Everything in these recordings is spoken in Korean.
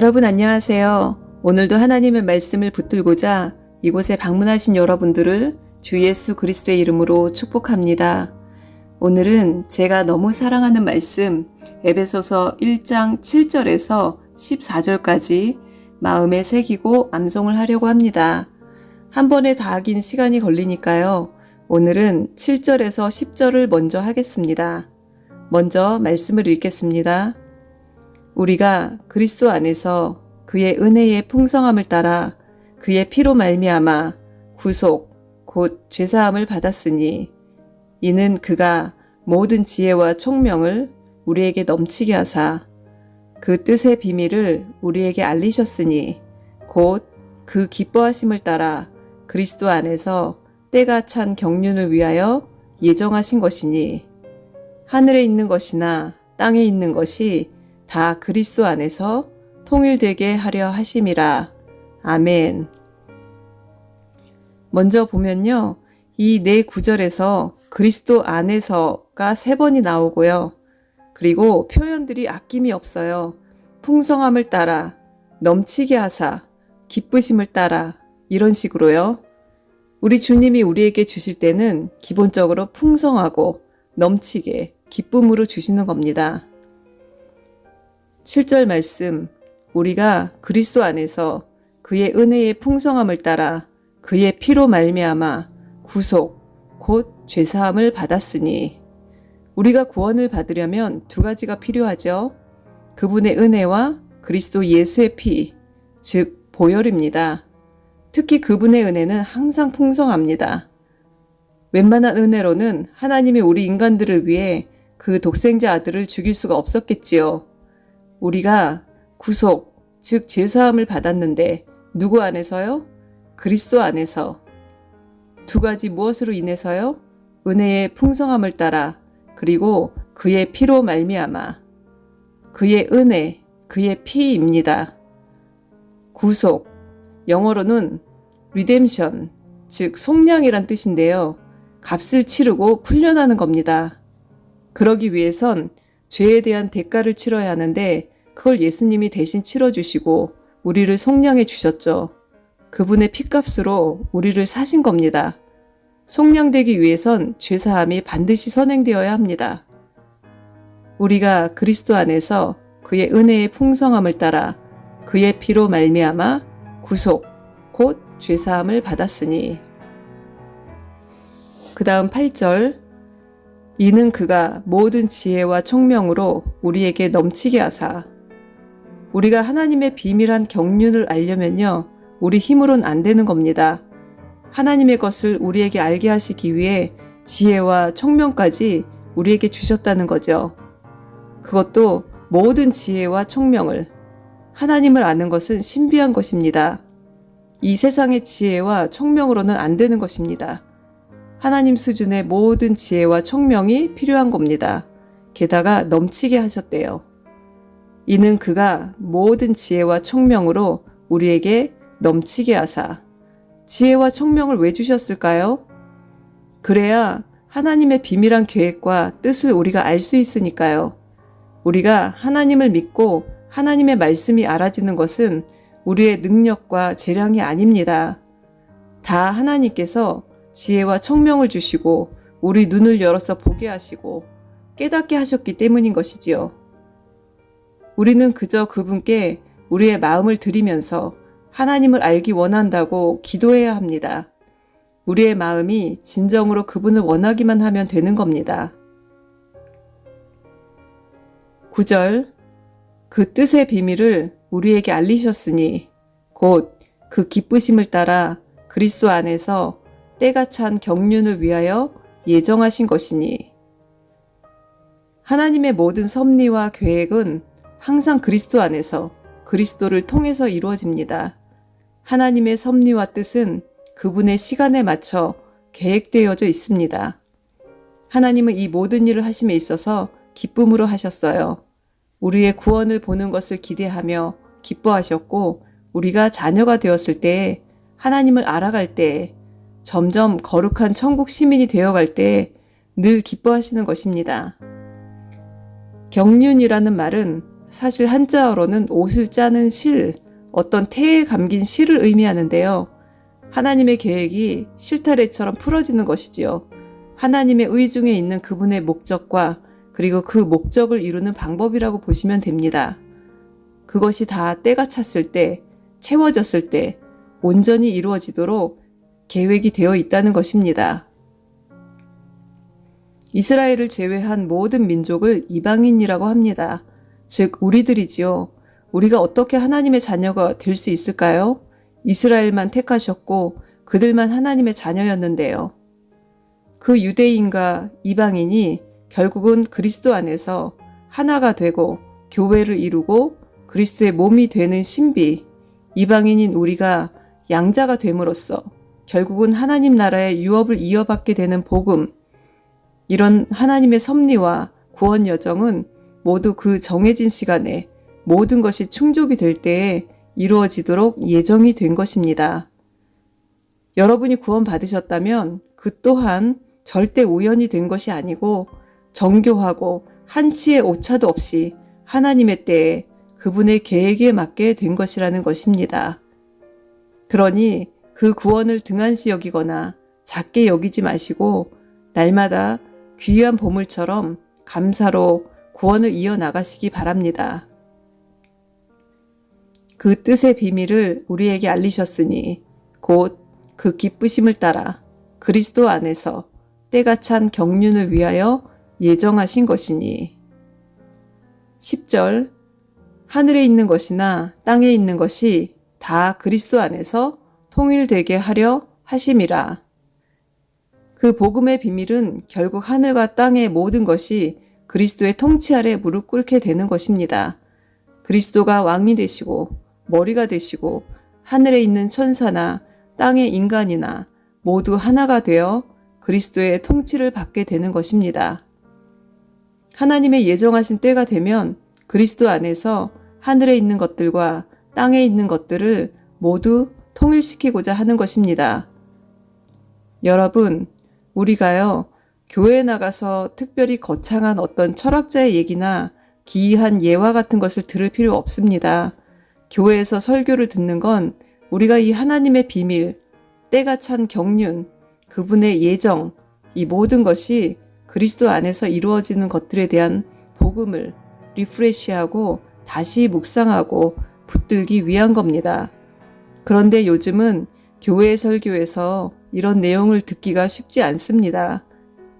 여러분 안녕하세요. 오늘도 하나님의 말씀을 붙들고자 이곳에 방문하신 여러분들을 주 예수 그리스도의 이름으로 축복합니다. 오늘은 제가 너무 사랑하는 말씀 에베소서 1장 7절에서 14절까지 마음에 새기고 암송을 하려고 합니다. 한 번에 다 하긴 시간이 걸리니까요. 오늘은 7절에서 10절을 먼저 하겠습니다. 먼저 말씀을 읽겠습니다. 우리가 그리스도 안에서 그의 은혜의 풍성함을 따라 그의 피로 말미암아 구속 곧 죄사함을 받았으니 이는 그가 모든 지혜와 총명을 우리에게 넘치게 하사 그 뜻의 비밀을 우리에게 알리셨으니 곧 그 기뻐하심을 따라 그리스도 안에서 때가 찬 경륜을 위하여 예정하신 것이니 하늘에 있는 것이나 땅에 있는 것이 다 그리스도 안에서 통일되게 하려 하심이라. 아멘. 먼저 보면요. 이 네 구절에서 그리스도 안에서가 3번이 나오고요. 그리고 표현들이 아낌이 없어요. 풍성함을 따라, 넘치게 하사, 기쁘심을 따라 이런 식으로요. 우리 주님이 우리에게 주실 때는 기본적으로 풍성하고 넘치게 기쁨으로 주시는 겁니다. 7절 말씀, 우리가 그리스도 안에서 그의 은혜의 풍성함을 따라 그의 피로 말미암아 구속, 곧 죄사함을 받았으니 우리가 구원을 받으려면 2가지가 필요하죠. 그분의 은혜와 그리스도 예수의 피, 즉 보혈입니다. 특히 그분의 은혜는 항상 풍성합니다. 웬만한 은혜로는 하나님이 우리 인간들을 위해 그 독생자 아들을 죽일 수가 없었겠지요. 우리가 구속, 즉 죄사함을 받았는데 누구 안에서요? 그리스도 안에서. 2가지 무엇으로 인해서요? 은혜의 풍성함을 따라 그리고 그의 피로 말미암아. 그의 은혜, 그의 피입니다. 구속, 영어로는 redemption, 즉 속량이란 뜻인데요. 값을 치르고 풀려나는 겁니다. 그러기 위해선 죄에 대한 대가를 치러야 하는데 그걸 예수님이 대신 치러주시고 우리를 속량해 주셨죠. 그분의 피값으로 우리를 사신 겁니다. 속량되기 위해선 죄사함이 반드시 선행되어야 합니다. 우리가 그리스도 안에서 그의 은혜의 풍성함을 따라 그의 피로 말미암아 구속, 곧 죄사함을 받았으니. 그 다음 8절, 이는 그가 모든 지혜와 총명으로 우리에게 넘치게 하사. 우리가 하나님의 비밀한 경륜을 알려면요, 우리 힘으론 안 되는 겁니다. 하나님의 것을 우리에게 알게 하시기 위해 지혜와 총명까지 우리에게 주셨다는 거죠. 그것도 모든 지혜와 총명을. 하나님을 아는 것은 신비한 것입니다. 이 세상의 지혜와 총명으로는 안 되는 것입니다. 하나님 수준의 모든 지혜와 총명이 필요한 겁니다. 게다가 넘치게 하셨대요. 이는 그가 모든 지혜와 총명으로 우리에게 넘치게 하사. 지혜와 총명을 왜 주셨을까요? 그래야 하나님의 비밀한 계획과 뜻을 우리가 알 수 있으니까요. 우리가 하나님을 믿고 하나님의 말씀이 알아지는 것은 우리의 능력과 재량이 아닙니다. 다 하나님께서 지혜와 총명을 주시고 우리 눈을 열어서 보게 하시고 깨닫게 하셨기 때문인 것이지요. 우리는 그저 그분께 우리의 마음을 드리면서 하나님을 알기 원한다고 기도해야 합니다. 우리의 마음이 진정으로 그분을 원하기만 하면 되는 겁니다. 9절, 그 뜻의 비밀을 우리에게 알리셨으니 곧 그 기쁘심을 따라 그리스도 안에서 때가 찬 경륜을 위하여 예정하신 것이니. 하나님의 모든 섭리와 계획은 항상 그리스도 안에서 그리스도를 통해서 이루어집니다. 하나님의 섭리와 뜻은 그분의 시간에 맞춰 계획되어져 있습니다. 하나님은 이 모든 일을 하심에 있어서 기쁨으로 하셨어요. 우리의 구원을 보는 것을 기대하며 기뻐하셨고 우리가 자녀가 되었을 때에 하나님을 알아갈 때에 점점 거룩한 천국 시민이 되어갈 때에 늘 기뻐하시는 것입니다. 경륜이라는 말은 사실 한자어로는 옷을 짜는 실, 어떤 태에 감긴 실을 의미하는데요. 하나님의 계획이 실타래처럼 풀어지는 것이지요. 하나님의 의중에 있는 그분의 목적과 그리고 그 목적을 이루는 방법이라고 보시면 됩니다. 그것이 다 때가 찼을 때, 채워졌을 때 온전히 이루어지도록 계획이 되어 있다는 것입니다. 이스라엘을 제외한 모든 민족을 이방인이라고 합니다. 즉 우리들이지요. 우리가 어떻게 하나님의 자녀가 될 수 있을까요? 이스라엘만 택하셨고 그들만 하나님의 자녀였는데요. 그 유대인과 이방인이 결국은 그리스도 안에서 하나가 되고 교회를 이루고 그리스도의 몸이 되는 신비, 이방인인 우리가 양자가 됨으로써 결국은 하나님 나라의 유업을 이어받게 되는 복음, 이런 하나님의 섭리와 구원 여정은 모두 그 정해진 시간에 모든 것이 충족이 될 때에 이루어지도록 예정이 된 것입니다. 여러분이 구원 받으셨다면 그 또한 절대 우연이 된 것이 아니고 정교하고 한치의 오차도 없이 하나님의 때에 그분의 계획에 맞게 된 것이라는 것입니다. 그러니 그 구원을 등한시 여기거나 작게 여기지 마시고 날마다 귀한 보물처럼 감사로 구원을 이어나가시기 바랍니다. 그 뜻의 비밀을 우리에게 알리셨으니 곧 그 기쁘심을 따라 그리스도 안에서 때가 찬 경륜을 위하여 예정하신 것이니. 10절 하늘에 있는 것이나 땅에 있는 것이 다 그리스도 안에서 통일되게 하려 하심이라. 그 복음의 비밀은 결국 하늘과 땅의 모든 것이 그리스도의 통치 아래 무릎 꿇게 되는 것입니다. 그리스도가 왕이 되시고 머리가 되시고 하늘에 있는 천사나 땅의 인간이나 모두 하나가 되어 그리스도의 통치를 받게 되는 것입니다. 하나님의 예정하신 때가 되면 그리스도 안에서 하늘에 있는 것들과 땅에 있는 것들을 모두 통일시키고자 하는 것입니다. 여러분, 우리가요, 교회에 나가서 특별히 거창한 어떤 철학자의 얘기나 기이한 예화 같은 것을 들을 필요 없습니다. 교회에서 설교를 듣는 건 우리가 이 하나님의 비밀, 때가 찬 경륜, 그분의 예정, 이 모든 것이 그리스도 안에서 이루어지는 것들에 대한 복음을 리프레시하고 다시 묵상하고 붙들기 위한 겁니다. 그런데 요즘은 교회 설교에서 이런 내용을 듣기가 쉽지 않습니다.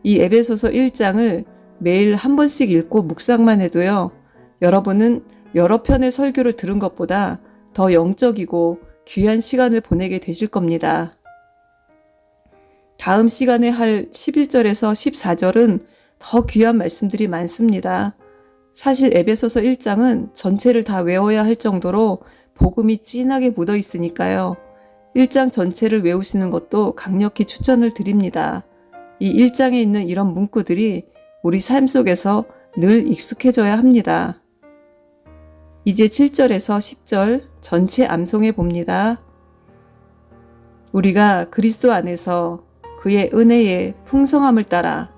이 에베소서 1장을 매일 한 번씩 읽고 묵상만 해도요, 여러분은 여러 편의 설교를 들은 것보다 더 영적이고 귀한 시간을 보내게 되실 겁니다. 다음 시간에 할 11절에서 14절은 더 귀한 말씀들이 많습니다. 사실 에베소서 1장은 전체를 다 외워야 할 정도로 복음이 진하게 묻어 있으니까요. 1장 전체를 외우시는 것도 강력히 추천을 드립니다. 이 1장에 있는 이런 문구들이 우리 삶 속에서 늘 익숙해져야 합니다. 이제 7절에서 10절 전체 암송해 봅니다. 우리가 그리스도 안에서 그의 은혜의 풍성함을 따라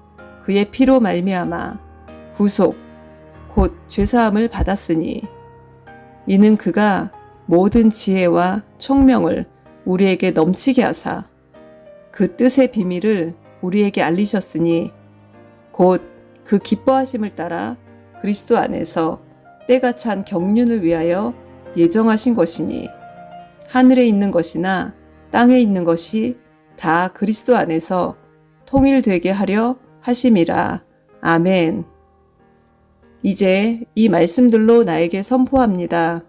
그의 피로 말미암아 구속 곧 죄사함을 받았으니 이는 그가 모든 지혜와 총명을 우리에게 넘치게 하사 그 뜻의 비밀을 우리에게 알리셨으니 곧 그 기뻐하심을 따라 그리스도 안에서 때가 찬 경륜을 위하여 예정하신 것이니 하늘에 있는 것이나 땅에 있는 것이 다 그리스도 안에서 통일되게 하려 하심이라. 아멘. 이제 이 말씀들로 나에게 선포합니다.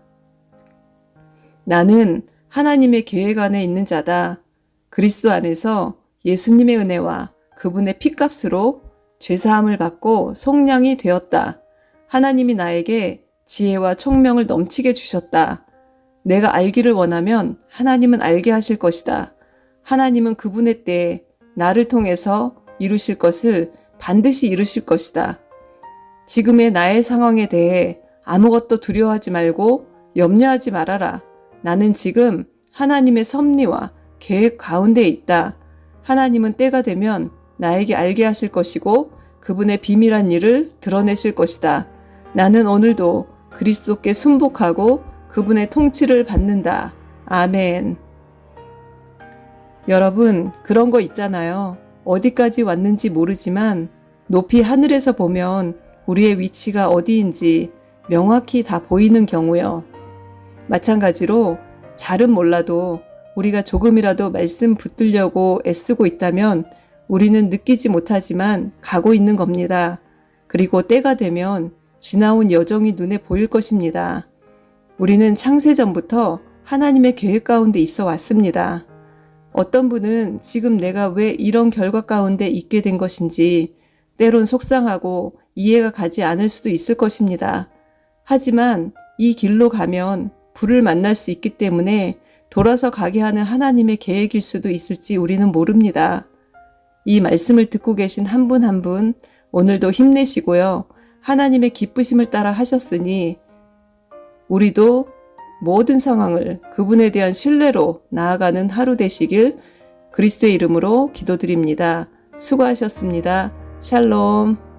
나는 하나님의 계획 안에 있는 자다. 그리스도 안에서 예수님의 은혜와 그분의 피값으로 죄사함을 받고 속량이 되었다. 하나님이 나에게 지혜와 총명을 넘치게 주셨다. 내가 알기를 원하면 하나님은 알게 하실 것이다. 하나님은 그분의 때에 나를 통해서 이루실 것을 반드시 이루실 것이다. 지금의 나의 상황에 대해 아무것도 두려워하지 말고 염려하지 말아라. 나는 지금 하나님의 섭리와 계획 가운데 있다. 하나님은 때가 되면 나에게 알게 하실 것이고 그분의 비밀한 일을 드러내실 것이다. 나는 오늘도 그 그리스도께 순복하고 그분의 통치를 받는다. 아멘. 여러분, 그런 거 있잖아요. 어디까지 왔는지 모르지만 높이 하늘에서 보면 우리의 위치가 어디인지 명확히 다 보이는 경우요. 마찬가지로 잘은 몰라도 우리가 조금이라도 말씀 붙들려고 애쓰고 있다면 우리는 느끼지 못하지만 가고 있는 겁니다. 그리고 때가 되면 지나온 여정이 눈에 보일 것입니다. 우리는 창세전부터 하나님의 계획 가운데 있어 왔습니다. 어떤 분은 지금 내가 왜 이런 결과 가운데 있게 된 것인지 때론 속상하고 이해가 가지 않을 수도 있을 것입니다. 하지만 이 길로 가면 불을 만날 수 있기 때문에 돌아서 가게 하는 하나님의 계획일 수도 있을지 우리는 모릅니다. 이 말씀을 듣고 계신 한 분 한 분 오늘도 힘내시고요. 하나님의 기쁘심을 따라 하셨으니 우리도 모든 상황을 그분에 대한 신뢰로 나아가는 하루 되시길 그리스도의 이름으로 기도드립니다. 수고하셨습니다. 샬롬.